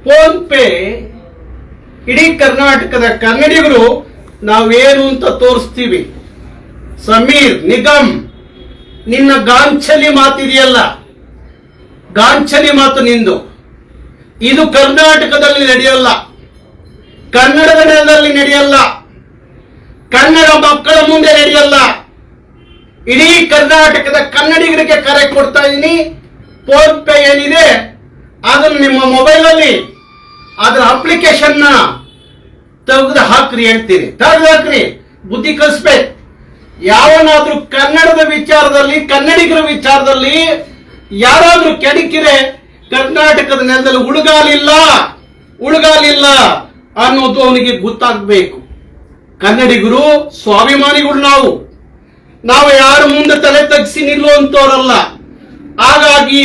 Phone pay ಇಡೀ ಕರ್ನಾಟಕದ ಕನ್ನಡಿಗರು ನಾವೇನು ಅಂತ ತೋರಿಸ್ತೀವಿ. ಸಮೀರ್ ನಿಗಮ್, ನಿನ್ನ ಗಾಂಚಲಿ ಮಾತಿದೆಯಲ್ಲ, ಗಾಂಚಲಿ ಮಾತು ನಿಂದು. ಇದು ಕರ್ನಾಟಕದಲ್ಲಿ ನಡೆಯಲ್ಲ, ಕನ್ನಡದ ನೆಲದಲ್ಲಿ ನಡೆಯಲ್ಲ, ಕನ್ನಡ ಮಕ್ಕಳ ಮುಂದೆ ನಡೆಯಲ್ಲ. ಇಡೀ ಕರ್ನಾಟಕದ ಕನ್ನಡಿಗರಿಗೆ ಕರೆ ಕೊಡ್ತಾ ಇದ್ದೀನಿ. ಫೋನ್ ಪೇ ಏನಿದೆ ಅದನ್ನು ನಿಮ್ಮ ಮೊಬೈಲಲ್ಲಿ ಅದರ ಅಪ್ಲಿಕೇಶನ್ ತೆಗೆದು ಹಾಕ್ರಿ ಹೇಳ್ತೀನಿ. ತೆಗೆದು ಹಾಕ್ರಿ, ಬುದ್ಧಿ ಕಲಿಸ್ಬೇಕು. ಯಾವನಾದ್ರೂ ಕನ್ನಡದ ವಿಚಾರದಲ್ಲಿ, ಕನ್ನಡಿಗರ ವಿಚಾರದಲ್ಲಿ ಯಾರಾದ್ರೂ ಕೆಣಕಿರೆ ಕರ್ನಾಟಕದ ನೆಲದಲ್ಲಿ ಉಳುಗಾಲಿಲ್ಲ ಅನ್ನೋದು ಅವನಿಗೆ ಗೊತ್ತಾಗಬೇಕು. ಕನ್ನಡಿಗರು ಸ್ವಾಭಿಮಾನಿಗಳು. ನಾವು ಯಾರ ಮುಂದೆ ತಲೆ ತಗ್ಸಿ ನಿಲ್ಲುವಂತವರಲ್ಲ. ಹಾಗಾಗಿ